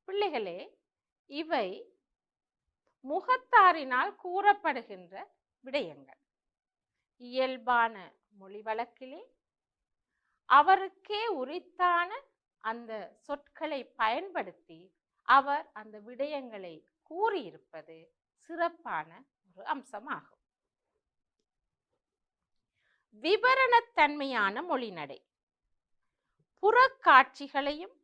பிள்ளைகளே, இவை முகத்தாரினால் கூறப்படுகின்ற விடயங்கள். இயல்பான மொழி வழக்கிலே அவருக்கே உரித்தான அந்த சொற்களை பயன்படுத்தி அவர் அந்த விடயங்களை கூறியிருப்பது சிறப்பான ஒரு அம்சமாகும். விவரணத்தன்மையான மொழிநடை புறக்காட்சிகளையும்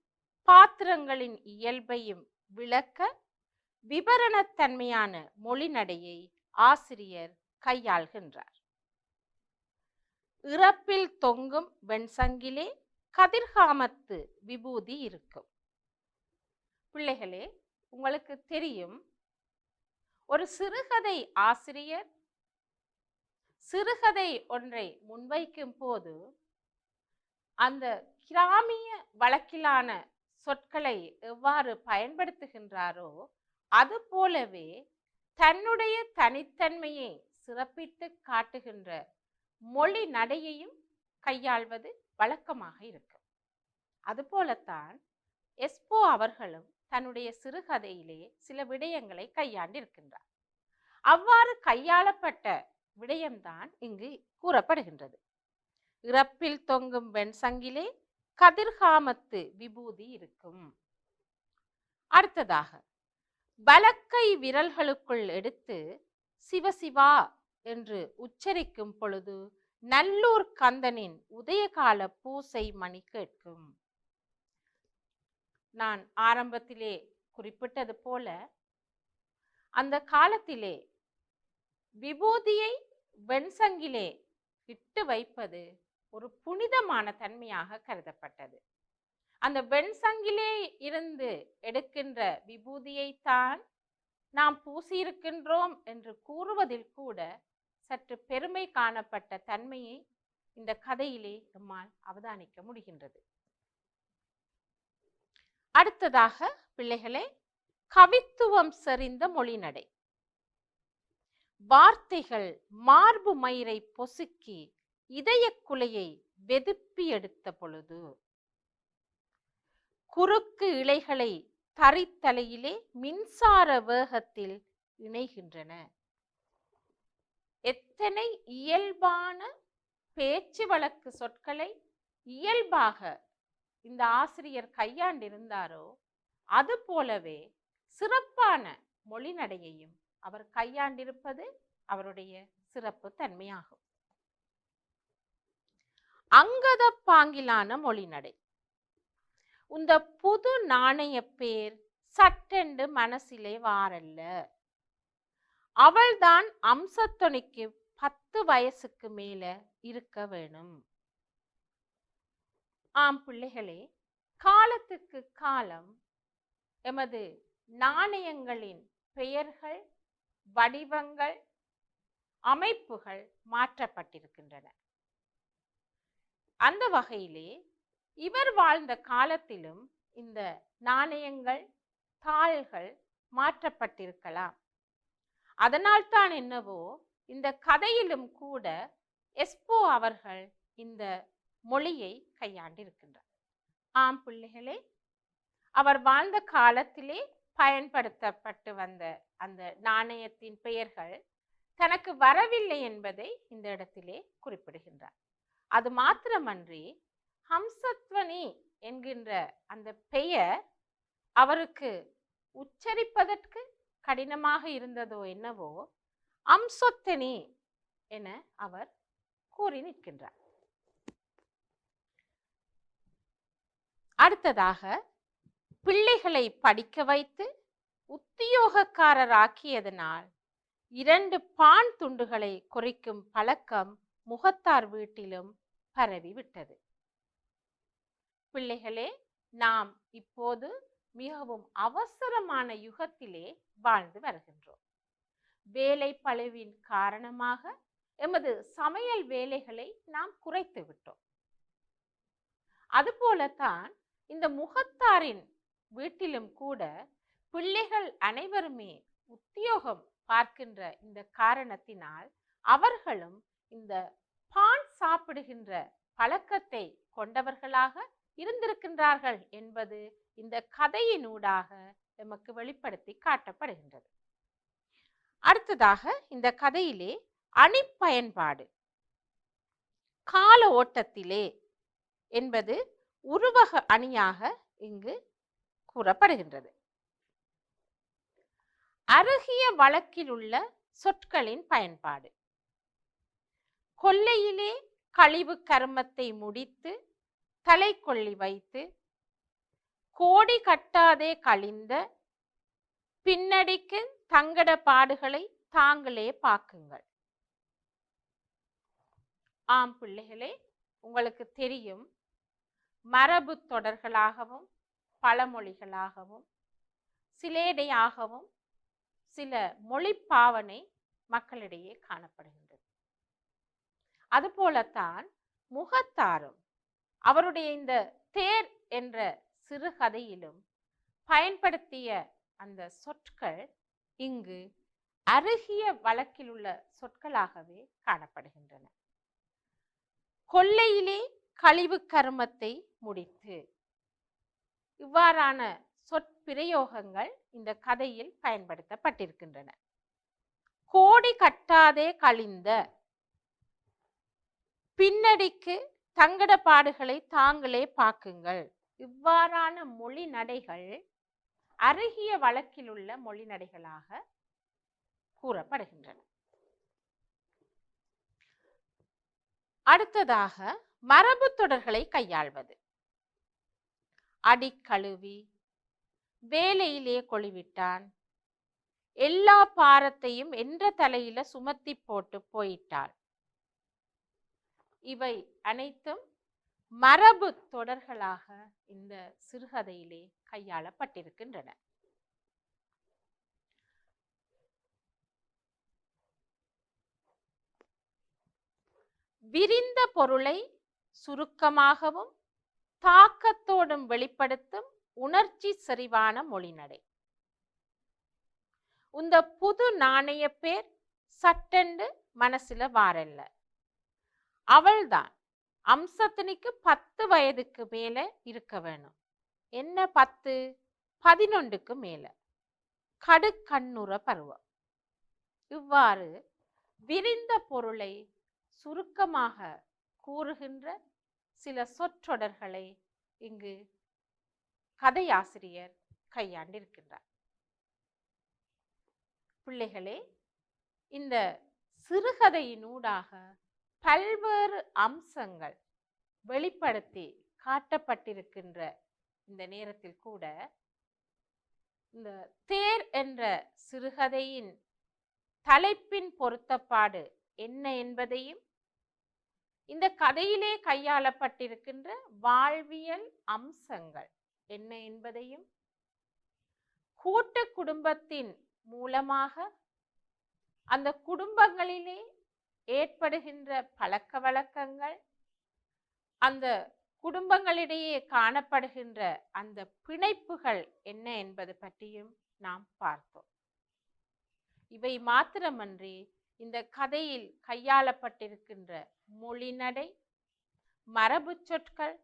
பாத்திரங்களின் இயல்பையும் விளக்க விவரணத்தன்மையான மொழிநடையை ஆசிரியர் கையாள்கின்றார். இறப்பில் தொங்கும் வெண்சங்கிலே கதிர்காமத்து விபூதி இருக்கும். பிள்ளைகளே, உங்களுக்கு தெரியும், ஒரு சிறுகதை ஆசிரியர் சிறுகதை ஒன்றை முன்வைக்கும் போது அந்த கிராமிய வழக்கிலான சொற்களை எவ்வாறு பயன்படுத்துகின்றாரோ அது போலவே தன்னுடைய தனித்தன்மையை சிறப்பித்து காட்டுகின்ற மொழி நடையையும் கையாள்வது வழக்கமாக இருக்கும். அதுபோலத்தான் எஸ்போ அவர்களும் தன்னுடைய சிறுகதையிலே சில விடயங்களை கையாண்டிருக்கின்றார். அவ்வாறு கையாளப்பட்ட விடயம்தான் இங்கு கூறப்படுகின்றது. இறப்பில் தொங்கும் வெண்சங்கிலே கதிர்காமத்து விபூதி இருக்கும். அடுத்ததாக, வலக்கை விரல்களுக்குள் எடுத்து சிவசிவா என்று உச்சரிக்கும் பொழுது நல்லூர் கந்தனின் உதயகால பூசை மணி கேட்கும். நான் ஆரம்பத்திலே குறிப்பிட்டது போல அந்த காலத்திலே விபூதியை வெண்சங்கிலே இட்டு வைப்பது ஒரு புனிதமான தன்மையாக கருதப்பட்டது. அந்த வெண்சங்கிலே இருந்து எடுக்கின்ற விபூதியைத்தான் நாம் பூசியிருக்கின்றோம் என்று கூறுவதில் கூட சற்று பெருமை காணப்பட்ட தன்மையை இந்த கதையிலே நம்மால் அவதானிக்க முடிகின்றது. அடுத்ததாக பிள்ளைகளே, கவித்துவம் செறிந்த மொழிநடை. வார்த்தைகள் மார்பு மயிரை பொசுக்கி இதய குலையை வெதுப்பி எடுத்த பொழுது குறுக்கு இலைகளை தரித்தலையிலே மின்சார வேகத்தில் இணைகின்றன. எத்தனை இயல்பான பேச்சு வழக்கு சொற்களை இயல்பாக இந்த ஆசிரியர் கையாண்டிருந்தாரோ அது போலவே சிறப்பான மொழிநடையையும் அவர் கையாண்டிருப்பது அவருடைய சிறப்பு தன்மையாகும். அங்கத பாங்கிலான மொழிநடை. இந்த புது நாணய பேர் சட்டென்று மனசிலே வாரல்ல. அவள்தான் அம்சத்தொனிக்கு 10 வயசுக்கு மேல இருக்க வேணும். ஆம் பிள்ளைகளே, காலத்துக்கு காலம் எமது நாணயங்களின் பெயர்கள், வடிவங்கள், அமைப்புகள் மாற்றப்பட்டிருக்கின்றன. அந்த வகையிலே இவர் வாழ்ந்த காலத்திலும் இந்த நாணயங்கள், தாள்கள் மாற்றப்பட்டிருக்கலாம். அதனால்தான் என்னவோ இந்த கதையிலும் கூட எஸ்போ அவர்கள் இந்த மொழியை கையாண்டிருக்கின்றார். ஆம் பிள்ளைகளே, அவர் வாழ்ந்த காலத்திலே பயன்படுத்தப்பட்டு வந்த அந்த நாணயத்தின் பெயர்கள் தனக்கு வரவில்லை என்பதை இந்த இடத்திலே குறிப்பிடுகின்றார். அது மாத்திரமன்றி ஹம்சத்வனி என்கின்ற அந்த பெயர் அவருக்கு உச்சரிப்பதற்கு கடினமாக இருந்ததோ என்னவோ அம்சொத்தனி என அவர் கூறி நிற்கின்றார். அடுத்ததாக, பிள்ளைகளை படிக்க வைத்து உத்தியோகக்காரராக்கியதனால் 2 பான் துண்டுகளை குறிக்கும் பழக்கம் முகத்தார் வீட்டிலும் பரவிவிட்டது. பிள்ளைகளே, நாம் இப்போது மிகவும் அவசரமான யுகத்திலே வாழ்ந்து வருகின்றோம். வேலை பளுவின் காரணமாக எமது சமையல் வேலைகளை நாம் குறைத்து விட்டோம். அதுபோலத்தான் இந்த முகத்தாரின் வீட்டிலும் கூட பிள்ளைகள் அனைவருமே உத்தியோகம் பார்க்கின்ற இந்த காரணத்தினால் அவர்களும் இந்த பான் சாப்பிடுகின்ற பழக்கத்தை கொண்டவர்களாக இருந்திருக்கின்றார்கள் என்பது இந்த கதையினூடாக நமக்கு வெளிப்படுத்தி காட்டப்படுகின்றது. அடுத்ததாக, இந்த கதையிலே அணிப்பயன்பாடு கால ஓட்டத்திலே என்பது உருவக அணியாக இங்கு கூறப்படுகின்றது. அருகிய வழக்கில் உள்ள சொற்களின் பயன்பாடு. கொல்லையிலே கழிவு கர்மத்தை முடித்து தலை கொள்ளி வைத்து கோடி கட்டாதே கழிந்த பின்னடிக்கு தங்கட பாடுகளை தாங்களே பாக்குங்கள். ஆம் பிள்ளைகளே, உங்களுக்கு தெரியும், மரபு தொடர்களாகவும் பழமொழிகளாகவும் சிலேடையாகவும் சில மொழி பாவனை மக்களிடையே காணப்படுகின்றது. அதுபோலத்தான் முகத்தாரும் அவருடைய இந்த தேர் என்ற சிறுகதையிலும் பயன்படுத்திய அந்த சொற்கள் இங்கு அருகிய வழக்கில் உள்ள சொற்களாகவே காணப்படுகின்றன. கொல்லையிலே கழிவு கர்மத்தை முடித்து, இவ்வாறான சொற்பிரயோகங்கள் இந்த கதையில் பயன்படுத்தப்பட்டிருக்கின்றன. கோடி கட்டாதே கழிந்த, பின்னடிக்கு தங்கட பாடுகளை தாங்களே பாக்குங்கள். இவ்வாறான மொழி நடைகள் அருகிய வழக்கில் உள்ள மொழி நடைகளாக கூறப்படுகின்றன. அடுத்ததாக மரபு தொடர்களை கையாள்வது. அடிக்கழுவி, வேலையிலே கொளிவிட்டான், எல்லா பாரத்தையும் என்ற தலையில சுமத்தி போட்டு போயிட்டாள். இவை அனைத்தும் மரபு தொடர்களாக இந்த சிறுகதையிலே கையாளப்பட்டிருக்கின்றன. விரிந்த பொருளை சுருக்கமாகவும் தாக்கத்தோடும் வெளிப்படுத்தும் உணர்ச்சி செறிவான மொழிநடை. இந்த புது நாணய பேர் சட்டென்று மனசுல வாரல்ல. அவள்தான் அம்சத்தினிக்கு 10 வயதுக்கு மேல இருக்க வேணும். என்ன 10? 11க்கு மேல. கடுக்கண்ணுற பருவம். இவ்வாறு விரிந்த பொருளை சுருக்கமாக கூறுகின்ற சில சொற்றொடர்களை இங்கு கதையாசிரியர் கையாண்டிருக்கின்றார். பிள்ளைகளே, இந்த சிறுகதையினூடாக பல்வேறு அம்சங்கள் வெளிப்படுத்தி காட்டப்பட்டிருக்கின்ற இந்த நேரத்தில் கூட இந்த தேர் என்ற சிறுகதையின் தலைப்பின் பொருத்தப்பாடு என்ன என்பதையும், இந்த கதையிலே கையாளப்பட்டிருக்கின்ற வாழ்வியல் அம்சங்கள் என்ன என்பதையும், கூட்டு குடும்பத்தின் மூலமாக அந்த குடும்பங்களிலே ஏற்படுகின்ற பழக்க வழக்கங்கள், அந்த குடும்பங்களிடையே காணப்படுகின்ற அந்த பிணைப்புகள் என்ன என்பது பற்றியும் நாம் பார்த்தோம். இவை மாத்திரமன்றி இந்த கதையில் கையாளப்பட்டிருக்கின்ற மொழிநடை, மரபு சொற்கள்,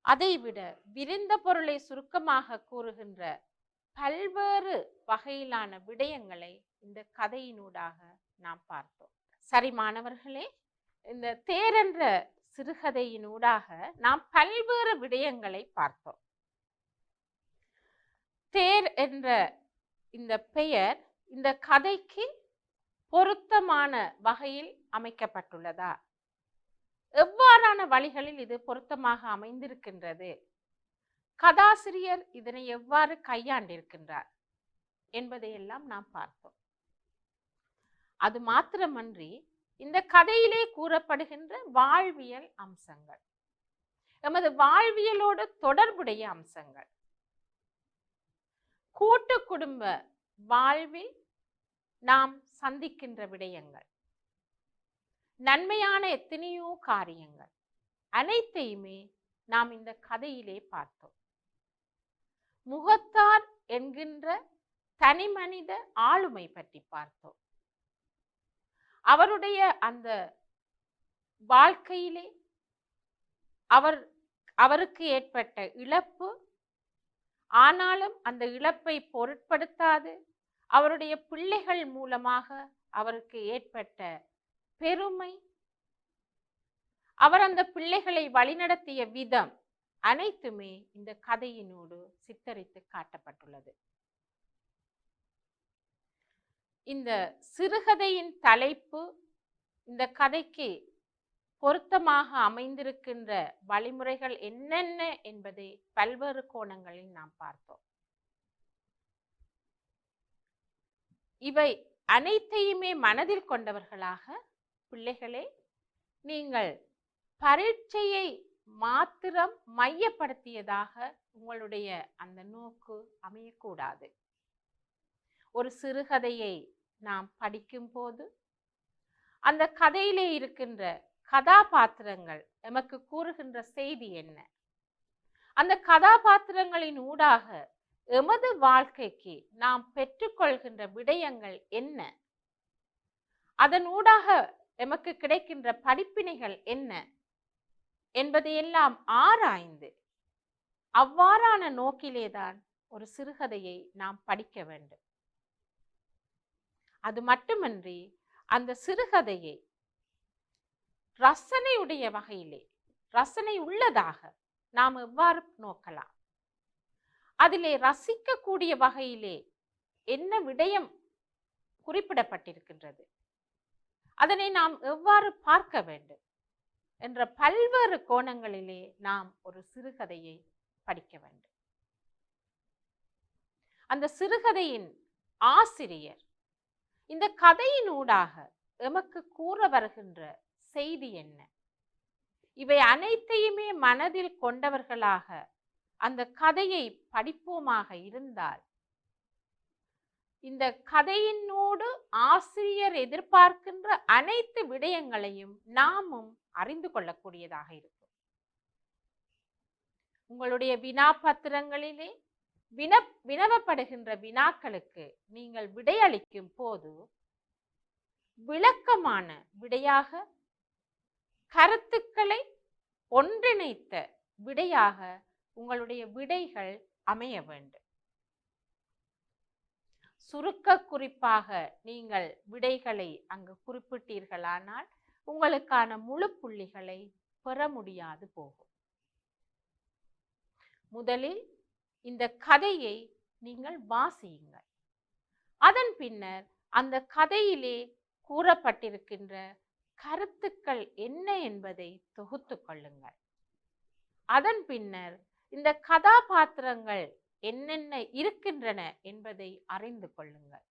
அதைவிட விரிந்த பொருளை சுருக்கமாக கூறுகின்ற பல்வேறு வகையிலான விடயங்களை இந்த கதையினூடாக நாம் பார்த்தோம். சரி மாணவர்களே, இந்த தேர் என்ற சிறுகதையினூடாக நாம் பல்வேறு விடயங்களை பார்த்தோம். தேர் என்ற இந்த பெயர் இந்த கதைக்கு பொருத்தமான வகையில் அமைக்கப்பட்டுள்ளதா? எவ்வாறான வழிகளில் இது பொருத்தமாக அமைந்திருக்கின்றது? கதாசிரியர் இதனை எவ்வாறு கையாண்டிருக்கின்றார் என்பதையெல்லாம் நாம் பார்த்தோம். அது மாத்திரமன்றி இந்த கதையிலே கூறப்படுகின்ற வாழ்வியல் அம்சங்கள், எமது வாழ்வியலோடு தொடர்புடைய அம்சங்கள், கூட்டு குடும்ப வாழ்வில் நாம் சந்திக்கின்ற விடயங்கள், நன்மையான எத்தனையோ காரியங்கள் அனைத்தையுமே நாம் இந்த கதையிலே பார்த்தோம். முகத்தார் என்கின்ற தனி மனித ஆளுமை பற்றி பார்த்தோம். அவருடைய அந்த வாழ்க்கையிலே அவருக்கு ஏற்பட்ட இழப்பு, ஆனாலும் அந்த இழப்பை பொருட்படுத்தாது அவருடைய பிள்ளைகள் மூலமாக அவருக்கு ஏற்பட்ட பெருமை, அவர் அந்த பிள்ளைகளை வழிநடத்திய விதம் அனைத்துமே இந்த கதையினோடு சித்தரித்து காட்டப்பட்டுள்ளது. இந்த சிறுகதையின் தலைப்பு இந்த கதைக்கு பொருத்தமாக அமைந்திருக்கின்ற வழிமுறைகள் என்னென்ன என்பதை பல்வேறு கோணங்களில் நாம் பார்த்தோம். இவை அனைத்தையுமே மனதில் கொண்டவர்களாக பிள்ளைகளே, நீங்கள் பரீட்சையை மாத்திரம் மையப்படுத்தியதாக உங்களுடைய அந்த நோக்கு அமையக்கூடாது. ஒரு சிறுகதையை நாம் படிக்கும் போது அந்த கதையிலே இருக்கின்ற கதாபாத்திரங்கள் எமக்கு கூறுகின்ற செய்தி என்ன, அந்த கதாபாத்திரங்களின் ஊடாக எமது வாழ்க்கைக்கு நாம் பெற்றுக்கொள்கின்ற விடயங்கள் என்ன, அதன் ஊடாக எமக்கு கிடைக்கின்ற படிப்பினைகள் என்ன என்பதையெல்லாம் ஆராய்ந்து அவ்வாறான நோக்கிலேதான் ஒரு சிறுகதையை நாம் படிக்க வேண்டும். அது மட்டுமன்றி அந்த சிறுகதையை ரசனையுடைய வகையிலே, ரசனை உள்ளதாக நாம் எவ்வாறு நோக்கலாம், அதிலே ரசிக்கக்கூடிய வகையிலே என்ன விடயம் குறிப்பிடப்பட்டிருக்கின்றது, அதனை நாம் எவ்வாறு பார்க்க வேண்டும் என்ற பல்வேறு கோணங்களிலே நாம் ஒரு சிறுகதையை படிக்க வேண்டும். அந்த சிறுகதையின் ஆசிரியர் இந்த கதையினூடாக எமக்கு கூற வருகின்ற செய்தி என்ன, இவை அனைத்தையுமே மனதில் கொண்டவர்களாக அந்த கதையை படிப்போமாக இருந்தால் இந்த கதையினோடு ஆசிரியர் எதிர்பார்க்கின்ற அனைத்து விடயங்களையும் நாமும் அறிந்து கொள்ளக்கூடியதாக இருக்கும். உங்களுடைய வினா பத்திரங்களிலே வினவப்படுகின்ற வினாக்களுக்கு நீங்கள் விடையளிக்கும் போது விளக்கமான விடையாக, கருத்துக்களை ஒன்றிணைத்த விடையாக உங்களுடைய விடைகள் அமைய வேண்டும். சுருக்க குறிப்பாக நீங்கள் விடைகளை அங்கு குறிப்பிட்டீர்களானால் உங்களுக்கான முழு புள்ளிகளை பெற முடியாது போகும். முதலில் இந்த கதையை நீங்கள் வாசியுங்கள். அதன் பின்னர் அந்த கதையிலே கூறப்பட்டிருக்கின்ற கருத்துக்கள் என்ன என்பதை தொகுத்து கொள்ளுங்கள். அதன் பின்னர் இந்த கதாபாத்திரங்கள் என்னென்ன இருக்கின்றன என்பதை அறிந்து கொள்ளுங்கள்.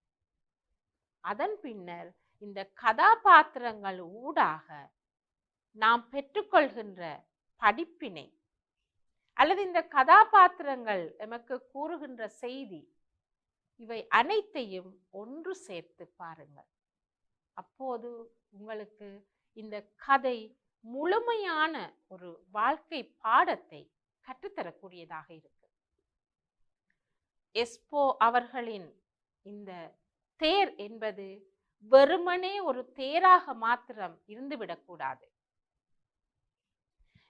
அதன் பின்னர் இந்த கதாபாத்திரங்கள் ஊடாக நாம் பெற்றுக்கொள்கின்ற படிப்பினை அல்லது இந்த கதாபாத்திரங்கள் எமக்கு கூறுகின்ற செய்தி, இவை அனைத்தையும் ஒன்று சேர்த்து பாருங்கள். அப்போது உங்களுக்கு இந்த கதை முழுமையான ஒரு வாழ்க்கை பாடத்தை கற்றுத்தரக்கூடியதாக இருக்கு. எஸ்போ அவர்களின் இந்த தேர் என்பது வெறுமனே ஒரு தேராக மாத்திரம் இருந்துவிடக்கூடாது.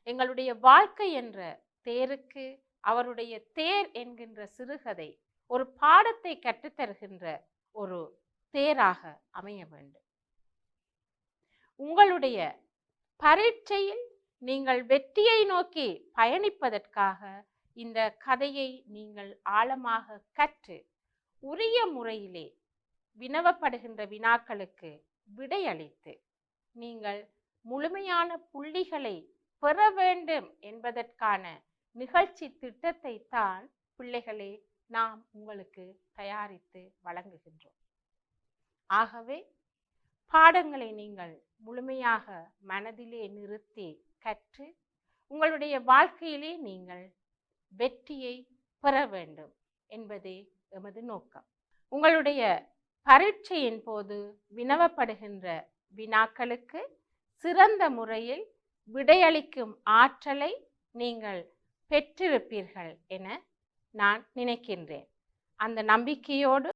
எங்களுடைய வாழ்க்கை என்ற தேருக்கு அவருடைய தேர் என்கின்ற சிறுகதை ஒரு பாடத்தை கற்றுத்தருகின்ற ஒரு தேராக அமைய வேண்டும். உங்களுடைய பரீட்சையில் நீங்கள் வெற்றியை நோக்கி பயணிப்பதற்காக இந்த கதையை நீங்கள் ஆழமாக கற்று உரிய முறையிலே வினவப்படுகின்ற வினாக்களுக்கு விடையளித்து நீங்கள் முழுமையான புள்ளிகளை பெற வேண்டும் என்பதற்கான நிகழ்ச்சி திட்டத்தை தான் பிள்ளைகளே நாம் உங்களுக்கு தயாரித்து வழங்குகின்றோம். ஆகவே பாடங்களை நீங்கள் முழுமையாக மனதிலே நிறுத்தி கற்று உங்களுடைய வாழ்க்கையிலே நீங்கள் வெற்றியை பெற வேண்டும் என்பதே எமது நோக்கம். உங்களுடைய பரீட்சையின் போது வினவப்படுகின்ற வினாக்களுக்கு சிறந்த முறையில் விடையளிக்கும் ஆற்றலை நீங்கள் பெற்றிருப்பீர்கள் என நான் நினைக்கின்றேன். அந்த நம்பிக்கையோடு